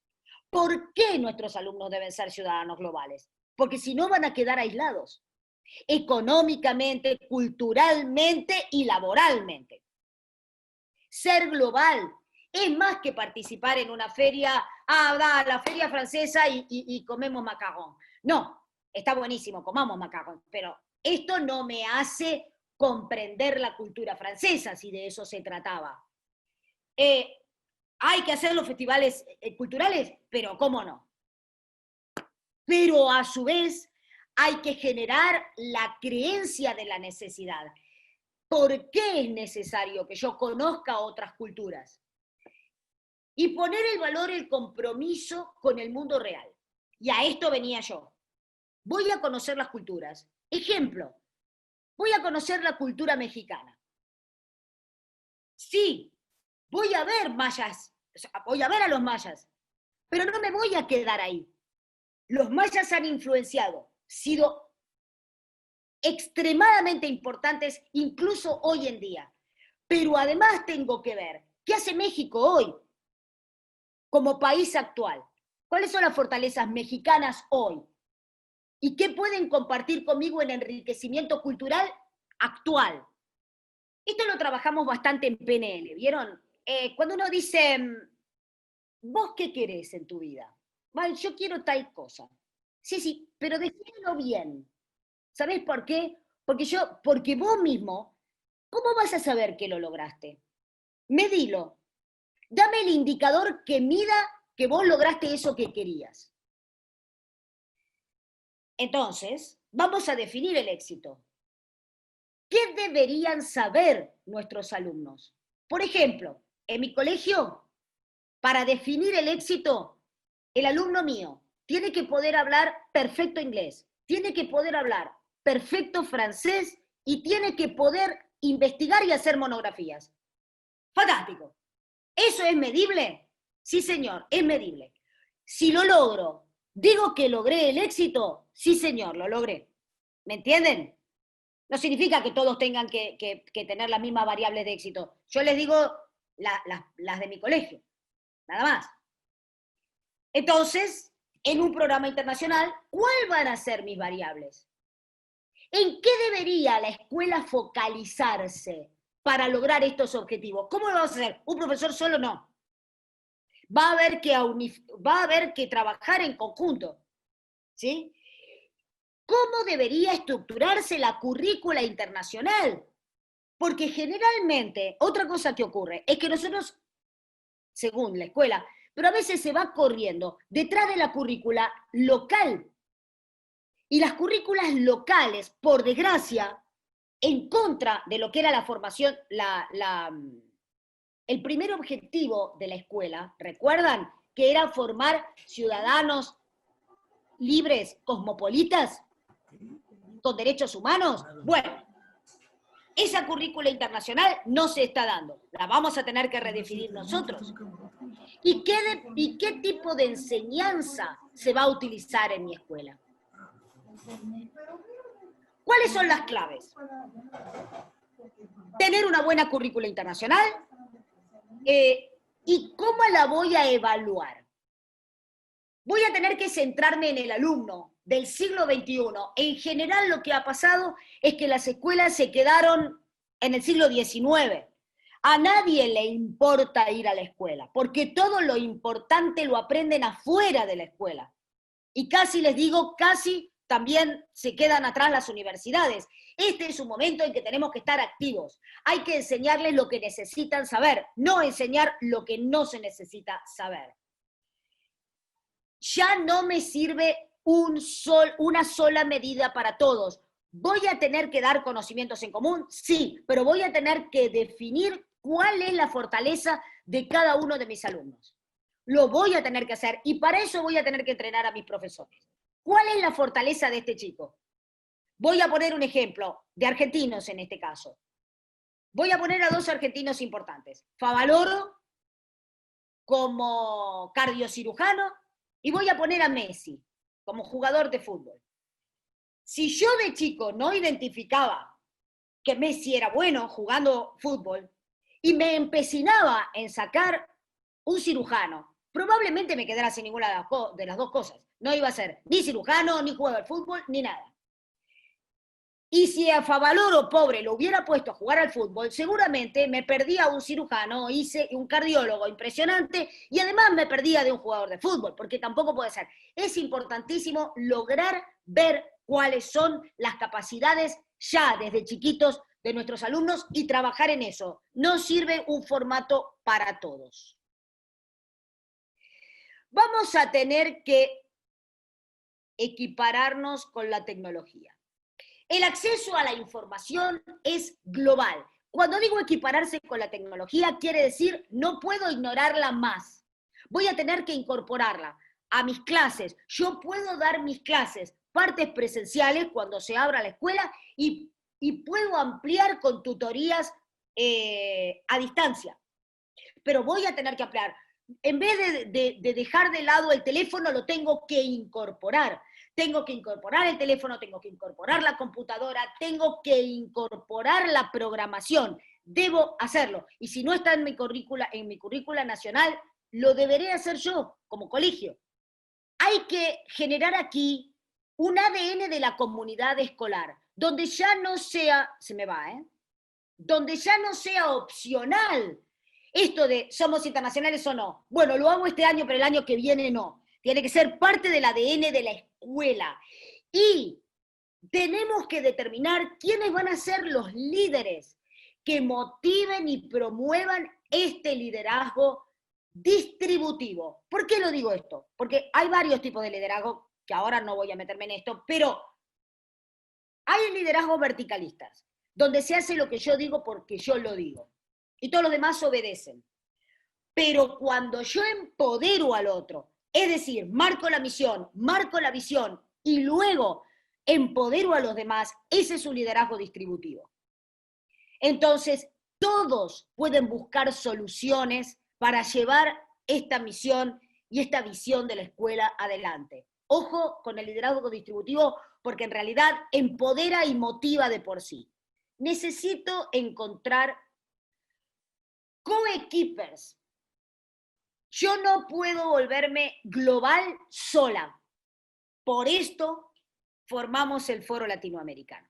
Speaker 3: ¿Por qué nuestros alumnos deben ser ciudadanos globales? Porque si no van a quedar aislados, económicamente, culturalmente y laboralmente. Ser global es más que participar en una feria, la feria francesa y comemos macarrón. No, está buenísimo, comamos macarrón, pero esto no me hace comprender la cultura francesa, si de eso se trataba. Hay que hacer los festivales culturales, pero ¿cómo no? Pero a su vez hay que generar la creencia de la necesidad. ¿Por qué es necesario que yo conozca otras culturas? Y poner el valor, el compromiso con el mundo real. Y a esto venía yo. Voy a conocer las culturas. Ejemplo, voy a conocer la cultura mexicana. Sí, voy a ver mayas, voy a ver a los mayas, pero no me voy a quedar ahí. Los mayas han influenciado, sido extremadamente importantes incluso hoy en día. Pero además tengo que ver qué hace México hoy como país actual. ¿Cuáles son las fortalezas mexicanas hoy? ¿Y qué pueden compartir conmigo en enriquecimiento cultural actual? Esto lo trabajamos bastante en PNL, ¿vieron? Cuando uno dice, ¿vos qué querés en tu vida? Vale, yo quiero tal cosa. Sí, pero decídelo bien. ¿Sabés por qué? Porque vos mismo, ¿cómo vas a saber que lo lograste? Medilo. Dame el indicador que mida que vos lograste eso que querías. Entonces, vamos a definir el éxito. ¿Qué deberían saber nuestros alumnos? Por ejemplo, en mi colegio, para definir el éxito, el alumno mío tiene que poder hablar perfecto inglés, tiene que poder hablar perfecto francés y tiene que poder investigar y hacer monografías. ¡Fantástico! ¿Eso es medible? Sí, señor, es medible. Si lo logro, ¿digo que logré el éxito? Sí, señor, lo logré. ¿Me entienden? No significa que todos tengan que tener las mismas variables de éxito. Yo les digo las de mi colegio, nada más. Entonces, en un programa internacional, ¿cuáles van a ser mis variables? ¿En qué debería la escuela focalizarse para lograr estos objetivos? ¿Cómo lo vamos a hacer? ¿Un profesor solo? No. Va a haber que trabajar en conjunto. ¿Sí? ¿Cómo debería estructurarse la currícula internacional? Porque generalmente, otra cosa que ocurre es que nosotros, según la escuela, pero a veces se va corriendo detrás de la currícula local. Y las currículas locales, por desgracia, en contra de lo que era la formación, el primer objetivo de la escuela, ¿recuerdan? Que era formar ciudadanos libres, cosmopolitas, con derechos humanos. Bueno, esa currícula internacional no se está dando. La vamos a tener que redefinir nosotros. ¿Y qué tipo de enseñanza se va a utilizar en mi escuela? ¿Cuáles son las claves? Tener una buena currícula internacional. ¿Y cómo la voy a evaluar? Voy a tener que centrarme en el alumno del siglo XXI. En general lo que ha pasado es que las escuelas se quedaron en el siglo XIX. A nadie le importa ir a la escuela, porque todo lo importante lo aprenden afuera de la escuela. Y casi les digo, casi también se quedan atrás las universidades. Este es un momento en que tenemos que estar activos. Hay que enseñarles lo que necesitan saber, no enseñar lo que no se necesita saber. Ya no me sirve una sola medida para todos. ¿Voy a tener que dar conocimientos en común? Sí, pero voy a tener que definir cuál es la fortaleza de cada uno de mis alumnos. Lo voy a tener que hacer y para eso voy a tener que entrenar a mis profesores. ¿Cuál es la fortaleza de este chico? Voy a poner un ejemplo de argentinos en este caso. Voy a poner a dos argentinos importantes. Favaloro como cardiocirujano y voy a poner a Messi como jugador de fútbol. Si yo de chico no identificaba que Messi era bueno jugando fútbol y me empecinaba en sacar un cirujano, probablemente me quedara sin ninguna de las dos cosas. No iba a ser ni cirujano, ni jugador de fútbol, ni nada. Y si a Favaloro, pobre, lo hubiera puesto a jugar al fútbol, seguramente me perdía un cirujano, hice un cardiólogo impresionante y además me perdía de un jugador de fútbol, porque tampoco puede ser. Es importantísimo lograr ver cuáles son las capacidades ya desde chiquitos de nuestros alumnos y trabajar en eso. No sirve un formato para todos. Vamos a tener que equipararnos con la tecnología. El acceso a la información es global. Cuando digo equipararse con la tecnología, quiere decir no puedo ignorarla más. Voy a tener que incorporarla a mis clases. Yo puedo dar mis clases, partes presenciales cuando se abra la escuela y puedo ampliar con tutorías a distancia. Pero voy a tener que ampliar. En vez de dejar de lado el teléfono, lo tengo que incorporar. Tengo que incorporar el teléfono, tengo que incorporar la computadora, tengo que incorporar la programación. Debo hacerlo. Y si no está en mi currícula nacional, lo deberé hacer yo como colegio. Hay que generar aquí un ADN de la comunidad escolar, donde ya no sea, donde ya no sea opcional esto de somos internacionales o no. Bueno, lo hago este año, pero el año que viene no. Tiene que ser parte del ADN de la escuela. Y tenemos que determinar quiénes van a ser los líderes que motiven y promuevan este liderazgo distributivo. ¿Por qué lo digo esto? Porque hay varios tipos de liderazgo, que ahora no voy a meterme en esto, pero hay liderazgos verticalistas, donde se hace lo que yo digo porque yo lo digo. Y todos los demás obedecen. Pero cuando yo empodero al otro, es decir, marco la misión, marco la visión y luego empodero a los demás, ese es un liderazgo distributivo. Entonces, todos pueden buscar soluciones para llevar esta misión y esta visión de la escuela adelante. Ojo con el liderazgo distributivo, porque en realidad empodera y motiva de por sí. Necesito encontrar coequippers. Yo no puedo volverme global sola. Por esto formamos el Foro Latinoamericano.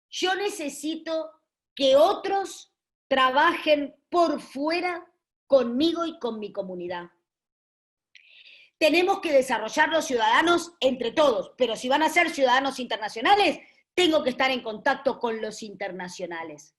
Speaker 3: Yo necesito que otros trabajen por fuera conmigo y con mi comunidad. Tenemos que desarrollar los ciudadanos entre todos, pero si van a ser ciudadanos internacionales, tengo que estar en contacto con los internacionales.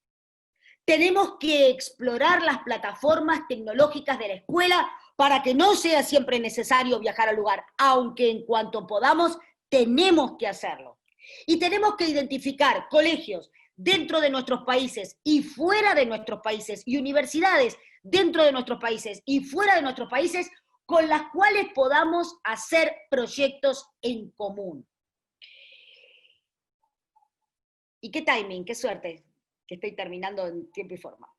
Speaker 3: Tenemos que explorar las plataformas tecnológicas de la escuela para que no sea siempre necesario viajar al lugar, aunque en cuanto podamos, tenemos que hacerlo. Y tenemos que identificar colegios dentro de nuestros países y fuera de nuestros países, y universidades dentro de nuestros países y fuera de nuestros países, con las cuales podamos hacer proyectos en común. ¿Y qué timing? ¡Qué suerte! Que estoy terminando en tiempo y forma.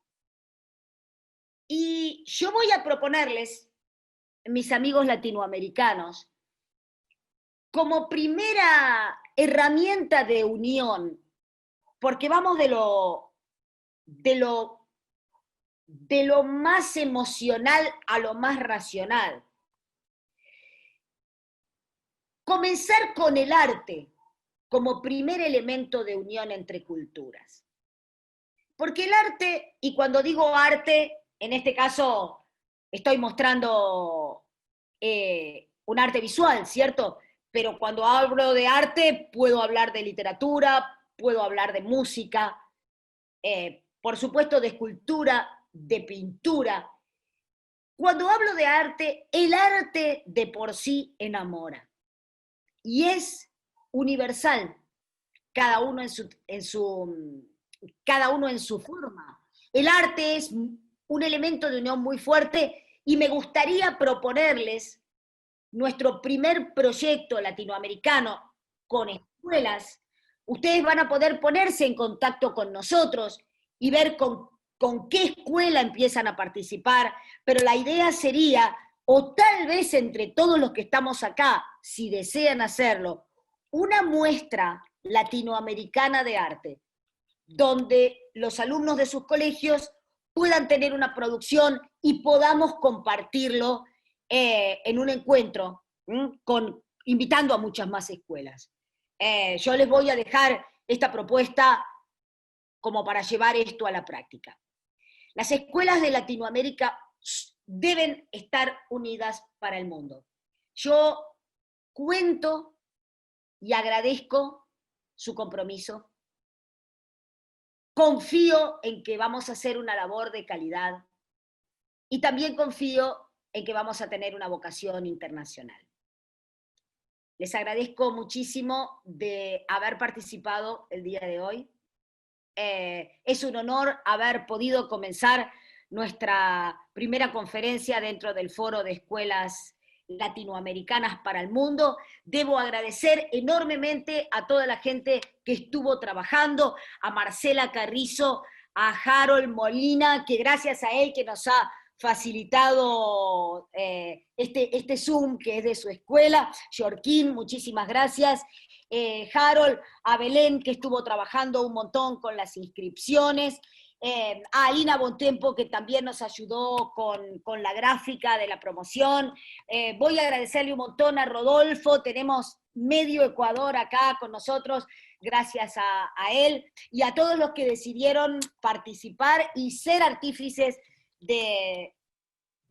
Speaker 3: Y yo voy a proponerles, mis amigos latinoamericanos, como primera herramienta de unión, porque vamos de lo más emocional a lo más racional. Comenzar con el arte como primer elemento de unión entre culturas. Porque el arte, y cuando digo arte, en este caso estoy mostrando un arte visual, ¿cierto? Pero cuando hablo de arte, puedo hablar de literatura, puedo hablar de música, por supuesto de escultura, de pintura. Cuando hablo de arte, el arte de por sí enamora. Y es universal, cada uno en su forma. El arte es un elemento de unión muy fuerte y me gustaría proponerles nuestro primer proyecto latinoamericano con escuelas. Ustedes van a poder ponerse en contacto con nosotros y ver con qué escuela empiezan a participar, pero la idea sería, o tal vez entre todos los que estamos acá, si desean hacerlo, una muestra latinoamericana de arte, donde los alumnos de sus colegios puedan tener una producción y podamos compartirlo en un encuentro, invitando a muchas más escuelas. Yo les voy a dejar esta propuesta como para llevar esto a la práctica. Las escuelas de Latinoamérica deben estar unidas para el mundo. Yo cuento y agradezco su compromiso. Confío en que vamos a hacer una labor de calidad y también confío en que vamos a tener una vocación internacional. Les agradezco muchísimo de haber participado el día de hoy. Es un honor haber podido comenzar nuestra primera conferencia dentro del Foro de Escuelas Latinoamericanas para el Mundo. Debo agradecer enormemente a toda la gente que estuvo trabajando, a Marcela Carrizo, a Harold Molina, que gracias a él que nos ha facilitado este Zoom que es de su escuela. Yorkin, muchísimas gracias. Harold, a Belén, que estuvo trabajando un montón con las inscripciones, a Alina Bontempo, que también nos ayudó con la gráfica de la promoción. Voy a agradecerle un montón a Rodolfo, tenemos medio Ecuador acá con nosotros, gracias a él, y a todos los que decidieron participar y ser artífices de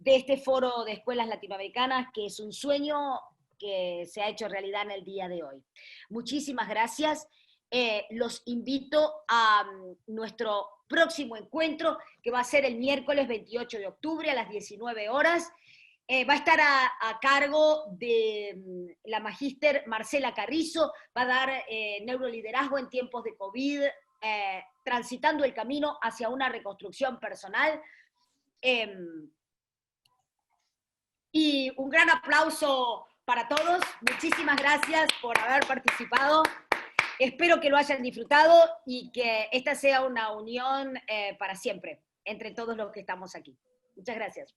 Speaker 3: este foro de escuelas latinoamericanas, que es un sueño que se ha hecho realidad en el día de hoy. Muchísimas gracias. Los invito a nuestro próximo encuentro, que va a ser el miércoles 28 de octubre a las 19 horas. Va a estar a cargo de la magíster Marcela Carrizo, va a dar neuroliderazgo en tiempos de COVID, transitando el camino hacia una reconstrucción personal. Y un gran aplauso para todos. Muchísimas gracias por haber participado. Espero que lo hayan disfrutado y que esta sea una unión para siempre entre todos los que estamos aquí. Muchas gracias.